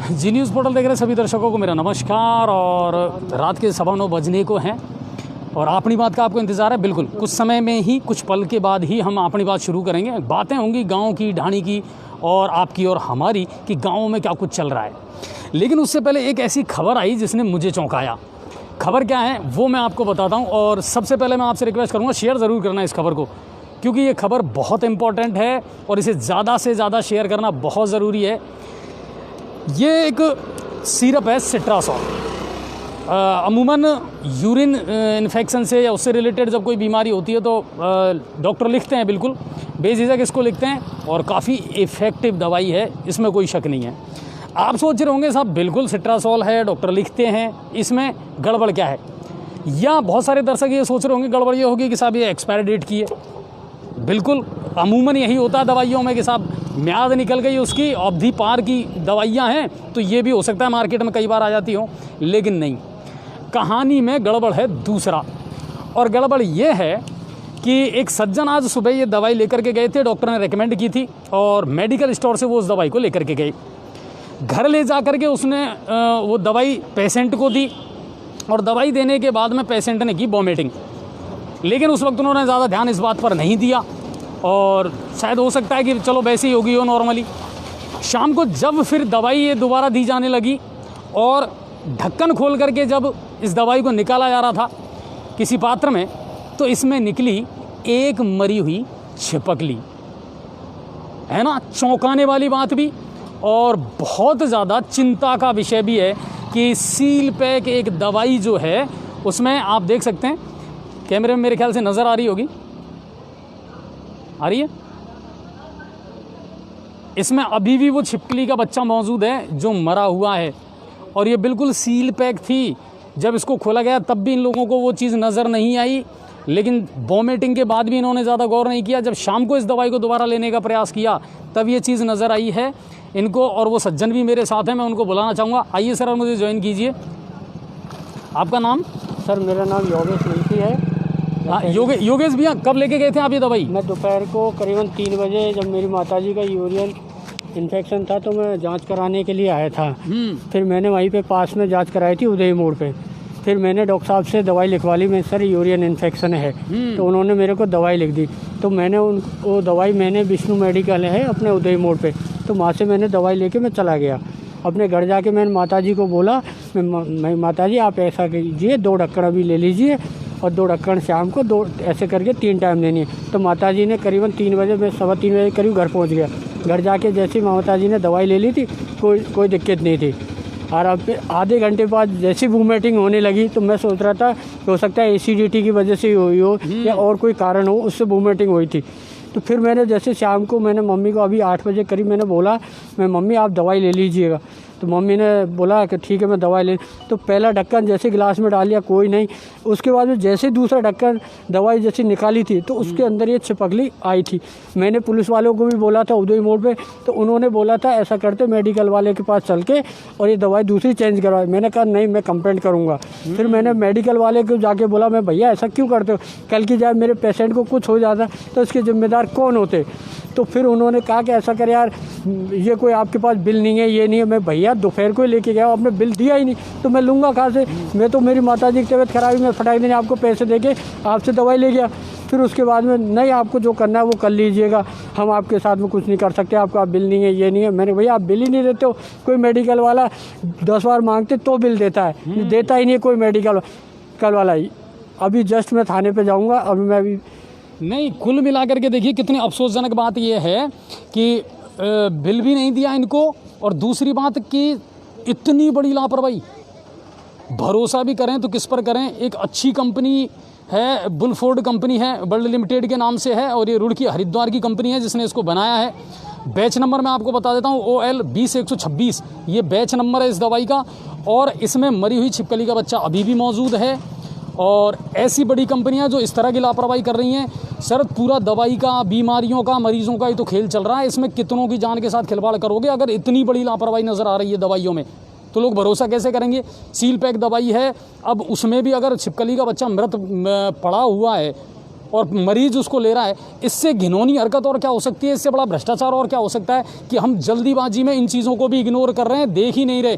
जी news portal देख रहे सभी दर्शकों को मेरा नमस्कार। और रात के 9:15 बजने को हैं और अपनी बात का आपको इंतज़ार है। बिल्कुल कुछ समय में ही, कुछ पल के बाद ही हम अपनी बात शुरू करेंगे। बातें होंगी गांव की, ढाणी की और आपकी और हमारी कि गांव में क्या कुछ चल रहा है। लेकिन उससे पहले एक ऐसी खबर आई जिसने मुझे चौंकाया। खबर क्या है वो मैं आपको बताता हूँ। और सबसे पहले मैं आपसे रिक्वेस्ट करूँगा, शेयर ज़रूर करना इस खबर को, क्योंकि ये खबर बहुत इम्पॉर्टेंट है और इसे ज़्यादा से ज़्यादा शेयर करना बहुत ज़रूरी है। ये एक सिरप है सिट्रासॉल। अमूमन यूरिन इन्फेक्शन से या उससे रिलेटेड जब कोई बीमारी होती है तो डॉक्टर लिखते हैं, बिल्कुल बेझिझक इसको लिखते हैं और काफ़ी इफ़ेक्टिव दवाई है, इसमें कोई शक नहीं है। आप सोच रहे होंगे साहब बिल्कुल सिट्रासॉल है, डॉक्टर लिखते हैं, इसमें गड़बड़ क्या है? या बहुत सारे दर्शक ये सोच रहे होंगे गड़बड़ ये होगी कि साहब ये एक्सपायरी डेट की है। बिल्कुल अमूमन यही होता है दवाइयों में कि साहब म्याद निकल गई, उसकी अवधि पार की दवाइयाँ हैं, तो ये भी हो सकता है मार्केट में कई बार आ जाती हो। लेकिन नहीं, कहानी में गड़बड़ है दूसरा। और गड़बड़ ये है कि एक सज्जन आज सुबह ये दवाई लेकर के गए थे, डॉक्टर ने रेकमेंड की थी और मेडिकल स्टोर से वो उस दवाई को लेकर के गए। घर ले जा कर के उसने वो दवाई पेशेंट को दी और दवाई देने के बाद में पेशेंट ने की वॉमिटिंग। लेकिन उस वक्त उन्होंने ज़्यादा ध्यान इस बात पर नहीं दिया और शायद हो सकता है कि चलो वैसे ही होगी हो नॉर्मली। शाम को जब फिर दवाई ये दोबारा दी जाने लगी और ढक्कन खोल करके जब इस दवाई को निकाला जा रहा था किसी पात्र में, तो इसमें निकली एक मरी हुई छिपकली। है ना, चौंकाने वाली बात भी और बहुत ज़्यादा चिंता का विषय भी है कि सील पैक एक दवाई जो है उसमें आप देख सकते हैं, कैमरे में मेरे ख्याल से नज़र आ रही होगी, आ रही है, इसमें अभी भी वो छिपकली का बच्चा मौजूद है जो मरा हुआ है। और ये बिल्कुल सील पैक थी। जब इसको खोला गया तब भी इन लोगों को वो चीज़ नज़र नहीं आई, लेकिन वॉमिटिंग के बाद भी इन्होंने ज़्यादा गौर नहीं किया। जब शाम को इस दवाई को दोबारा लेने का प्रयास किया तब ये चीज़ नज़र आई है इनको। और वो सज्जन भी मेरे साथ हैं, मैं उनको बुलाना चाहूँगा। आइए सर, मुझे ज्वाइन कीजिए। आपका नाम? सर मेरा नाम योगेश मुंशी है। हाँ, योगेश भैया, कब लेके गए थे आप ये दवाई? मैं दोपहर को करीबन 3 बजे, जब मेरी माताजी का यूरिन इन्फेक्शन था तो मैं जांच कराने के लिए आया था। फिर मैंने वहीं पे पास में जांच कराई थी उदय मोड़ पे। फिर मैंने डॉक्टर साहब से दवाई लिखवा ली, मैं सर यूरिन इन्फेक्शन है, तो उन्होंने मेरे को दवाई लिख दी। तो मैंने वो दवाई मैंने विष्णु मेडिकल है अपने उदय मोड़ पे, तो वहाँ से मैंने दवाई लेके मैं चला गया। अपने घर जाके मैंने माताजी को बोला, मैं माताजी आप ऐसा कीजिए, 2 ढक्कन अभी ले लीजिए और 2 ढक्कन शाम को, 2 ऐसे करके 3 टाइम लेनी है। तो माताजी ने करीबन 3 बजे, मैं 3:15 बजे करीब घर पहुंच गया। घर जाके जैसे ही माताजी ने दवाई ले ली थी, कोई दिक्कत नहीं थी। और अब आधे घंटे बाद जैसी वॉमिटिंग होने लगी तो मैं सोच रहा था हो सकता है एसिडिटी की वजह से हुई हो या और कोई कारण हो, उससे वॉमिटिंग हुई थी। तो फिर मैंने जैसे शाम को मैंने मम्मी को अभी 8 बजे करीब मैंने बोला, मैं मम्मी आप दवाई ले लीजिएगा। तो मम्मी ने बोला कि ठीक है मैं दवाई ले। तो पहला ढक्कन जैसे गिलास में डाल लिया, कोई नहीं। उसके बाद में जैसे दूसरा ढक्कन दवाई जैसे निकाली थी तो उसके अंदर ये छिपकली आई थी। मैंने पुलिस वालों को भी बोला था उदय मोड़ पे, तो उन्होंने बोला था ऐसा करते मेडिकल वाले के पास चल के और ये दवाई दूसरी चेंज करवाई। मैंने कहा नहीं, मैं कंप्लेंट करूँगा। फिर मैंने मेडिकल वाले को जाके बोला, मैं भैया ऐसा क्यों करते हो, कल की जाए मेरे पेशेंट को कुछ हो जाता तो इसके जिम्मेदार कौन होते? तो फिर उन्होंने कहा कि ऐसा कर यार, ये कोई आपके पास बिल नहीं है, ये नहीं है। मैं भैया दोपहर को लेके गया, आपने बिल दिया ही नहीं तो मैं लूँगा कहाँ से? मैं तो मेरी माताजी की तबीयत खराब है, मैं फटाक देने आपको पैसे देके आपसे दवाई ले गया। फिर उसके बाद में नहीं, आपको जो करना है वो कर लीजिएगा, हम आपके साथ में कुछ नहीं कर सकते, आपका बिल नहीं है, ये नहीं है। मैंने भैया आप बिल ही नहीं देते हो, कोई मेडिकल वाला 10 बार मांगते तो बिल देता है, देता ही नहीं है कोई मेडिकल वाला ही। अभी जस्ट मैं थाने पर जाऊँगा, अभी मैं अभी नहीं। कुल मिला करके देखिए कितनी अफसोसजनक बात यह है कि बिल भी नहीं दिया इनको, और दूसरी बात कि इतनी बड़ी लापरवाही। भरोसा भी करें तो किस पर करें? एक अच्छी कंपनी है, बुलफोर्ड कंपनी है, वर्ल्ड लिमिटेड के नाम से है, और ये रुड़की हरिद्वार की कंपनी है जिसने इसको बनाया है। बैच नंबर मैं आपको बता देता हूँ, OL 20126 ये बैच नंबर है इस दवाई का। और इसमें मरी हुई छिपकली का बच्चा अभी भी मौजूद है। और ऐसी बड़ी कंपनियां जो इस तरह की लापरवाही कर रही हैं, सर पूरा दवाई का, बीमारियों का, मरीजों का ही तो खेल चल रहा है। इसमें कितनों की जान के साथ खिलवाड़ करोगे? अगर इतनी बड़ी लापरवाही नज़र आ रही है दवाइयों में तो लोग भरोसा कैसे करेंगे? सील पैक दवाई है, अब उसमें भी अगर छिपकली का बच्चा मृत पड़ा हुआ है और मरीज उसको ले रहा है, इससे घिनौनी हरकत और क्या हो सकती है, इससे बड़ा भ्रष्टाचार और क्या हो सकता है कि हम जल्दीबाजी में इन चीज़ों को भी इग्नोर कर रहे हैं, देख ही नहीं रहे।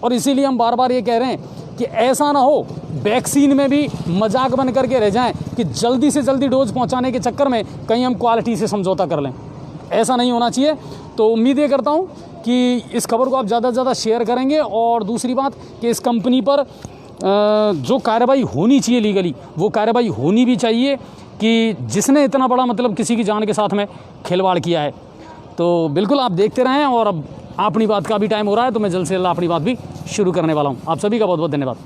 और इसीलिए हम बार बार ये कह रहे हैं कि ऐसा ना हो वैक्सीन में भी मजाक बन करके रह जाएं कि जल्दी से जल्दी डोज पहुंचाने के चक्कर में कहीं हम क्वालिटी से समझौता कर लें। ऐसा नहीं होना चाहिए। तो उम्मीद ये करता हूँ कि इस खबर को आप ज़्यादा से ज़्यादा शेयर करेंगे। और दूसरी बात कि इस कंपनी पर जो कार्रवाई होनी चाहिए लीगली, वो कार्रवाई होनी भी चाहिए कि जिसने इतना बड़ा मतलब किसी की जान के साथ में खिलवाड़ किया है। तो बिल्कुल आप देखते रहें। और अब अपनी बात का भी टाइम हो रहा है, तो मैं जल्द से जल्द अपनी बात भी शुरू करने वाला हूँ। आप सभी का बहुत बहुत धन्यवाद।